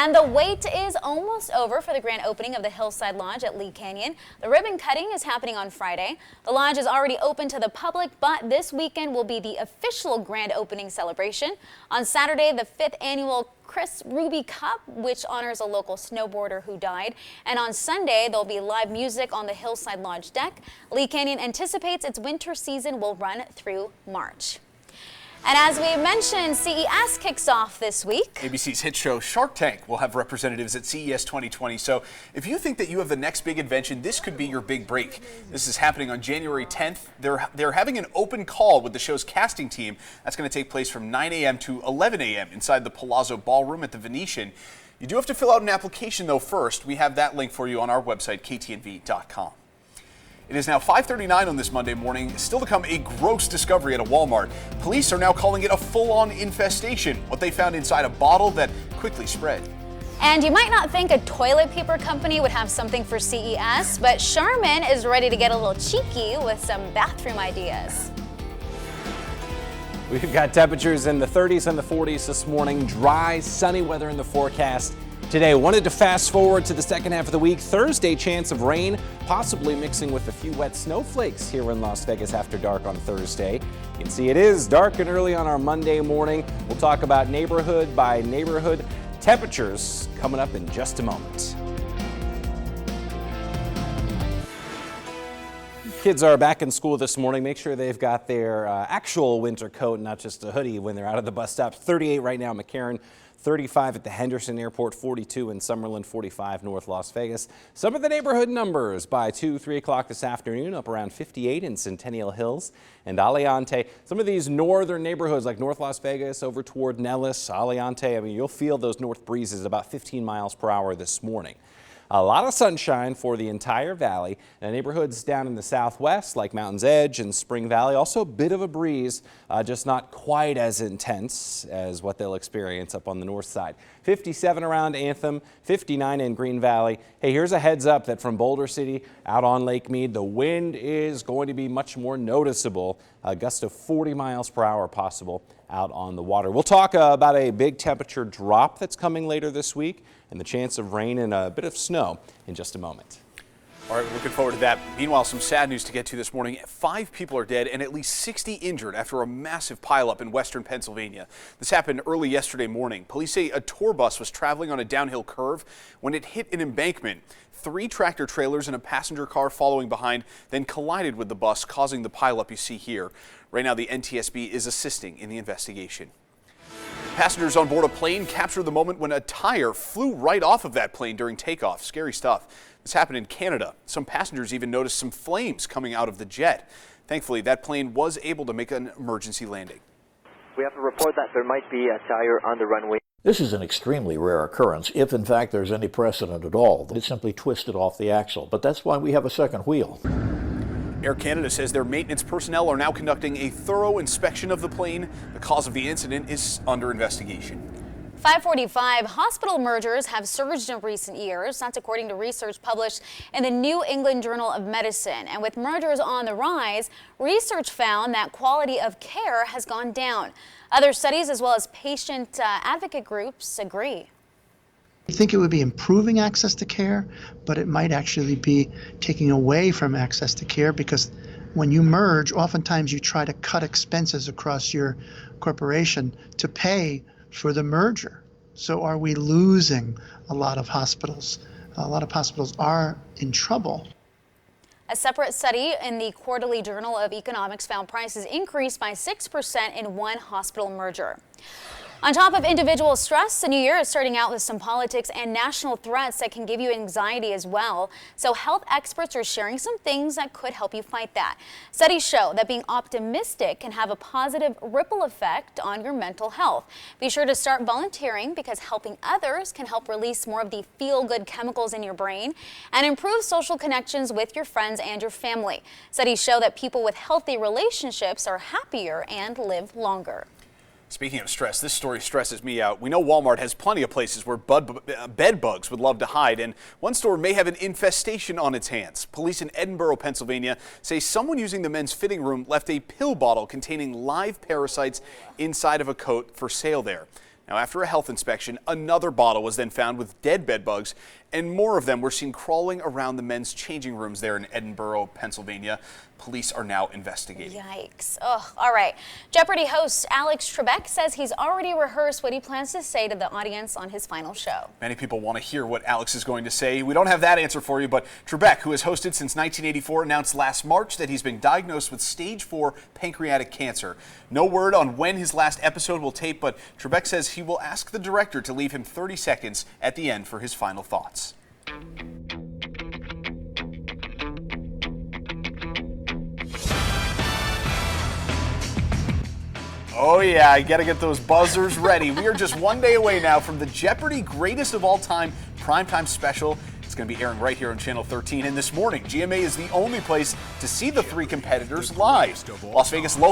And the wait is almost over for the grand opening of the Hillside Lodge at Lee Canyon. The ribbon cutting is happening on Friday. The lodge is already open to the public, but this weekend will be the official grand opening celebration. On Saturday, the 5th annual Chris Ruby Cup, which honors a local snowboarder who died. And on Sunday, there'll be live music on the Hillside Lodge deck. Lee Canyon anticipates its winter season will run through March. And as we mentioned, CES kicks off this week. ABC's hit show Shark Tank will have representatives at CES 2020. So if you think that you have the next big invention, this could be your big break. This is happening on January 10th. They're having an open call with the show's casting team. That's going to take place from 9 a.m. to 11 a.m. inside the Palazzo Ballroom at the Venetian. You do have to fill out an application, though, first. We have that link for you on our website, ktnv.com. It is now 5:39 on this Monday morning. Still to come, a gross discovery at a Walmart. Police are now calling it a full-on infestation. What they found inside a bottle that quickly spread. And you might not think a toilet paper company would have something for CES, but Charmin is ready to get a little cheeky with some bathroom ideas. We've got temperatures in the 30s and the 40s this morning. Dry, sunny weather in the forecast today. Wanted to fast forward to the second half of the week. Thursday, chance of rain, possibly mixing with a few wet snowflakes here in Las Vegas after dark on Thursday. You can see it is dark and early on our Monday morning. We'll talk about neighborhood by neighborhood temperatures coming up in just a moment. Kids are back in school this morning. Make sure they've got their actual winter coat, not just a hoodie when they're out of the bus stop. 38 right now, McCarran. 35 at the Henderson Airport, 42 in Summerlin, 45 North Las Vegas. Some of the neighborhood numbers by 2, 3 o'clock this afternoon, up around 58 in Centennial Hills and Aliante. Some of these northern neighborhoods like North Las Vegas over toward Nellis, Aliante, I mean, you'll feel those north breezes about 15 miles per hour this morning. A lot of sunshine for the entire valley. And neighborhoods down in the southwest like Mountain's Edge and Spring Valley, also a bit of a breeze, just not quite as intense as what they'll experience up on the north side. 57 around Anthem, 59 in Green Valley. Hey, here's a heads up that from Boulder City out on Lake Mead, the wind is going to be much more noticeable. A gust of 40 miles per hour possible out on the water. We'll talk about a big temperature drop that's coming later this week and the chance of rain and a bit of snow in just a moment. All right, looking forward to that. Meanwhile, some sad news to get to this morning. 5 people are dead and at least 60 injured after a massive pileup in western Pennsylvania. This happened early yesterday morning. Police say a tour bus was traveling on a downhill curve when it hit an embankment. 3 tractor trailers and a passenger car following behind then collided with the bus, causing the pileup you see here. Right now, the NTSB is assisting in the investigation. Passengers on board a plane captured the moment when a tire flew right off of that plane during takeoff. Scary stuff. This happened in Canada. Some passengers even noticed some flames coming out of the jet. Thankfully, that plane was able to make an emergency landing. We have to report that there might be a tire on the runway. This is an extremely rare occurrence, if in fact there's any precedent at all. It simply twisted off the axle, but that's why we have a second wheel. Air Canada says their maintenance personnel are now conducting a thorough inspection of the plane. The cause of the incident is under investigation. 5:45, hospital mergers have surged in recent years. That's according to research published in the New England Journal of Medicine. And with mergers on the rise, research found that quality of care has gone down. Other studies, as well as patient advocate groups, agree. I think it would be improving access to care, but it might actually be taking away from access to care, because when you merge, oftentimes you try to cut expenses across your corporation to pay for the merger. So are we losing a lot of hospitals? A lot of hospitals are in trouble. A separate study in the Quarterly Journal of Economics found prices increased by 6% in one hospital merger. On top of individual stress, the new year is starting out with some politics and national threats that can give you anxiety as well. So health experts are sharing some things that could help you fight that. Studies show that being optimistic can have a positive ripple effect on your mental health. Be sure to start volunteering, because helping others can help release more of the feel-good chemicals in your brain and improve social connections with your friends and your family. Studies show that people with healthy relationships are happier and live longer. Speaking of stress, this story stresses me out. We know Walmart has plenty of places where bed bugs would love to hide, and one store may have an infestation on its hands. Police in Edinburgh, Pennsylvania say someone using the men's fitting room left a pill bottle containing live parasites inside of a coat for sale there. Now, after a health inspection, another bottle was then found with dead bed bugs, and more of them were seen crawling around the men's changing rooms there in Edinburgh, Pennsylvania. Police are now investigating. Yikes. Oh, all right. Jeopardy host Alex Trebek says he's already rehearsed what he plans to say to the audience on his final show. Many people want to hear what Alex is going to say. We don't have that answer for you, but Trebek, who has hosted since 1984, announced last March that he's been diagnosed with stage 4 pancreatic cancer. No word on when his last episode will tape, but Trebek says he will ask the director to leave him 30 seconds at the end for his final thoughts. Oh yeah, I gotta get those buzzers ready. We are just one day away now from the Jeopardy greatest of all time primetime special. It's going to be airing right here on Channel 13. And this morning, GMA is the only place to see the 3 competitors live. Las Vegas local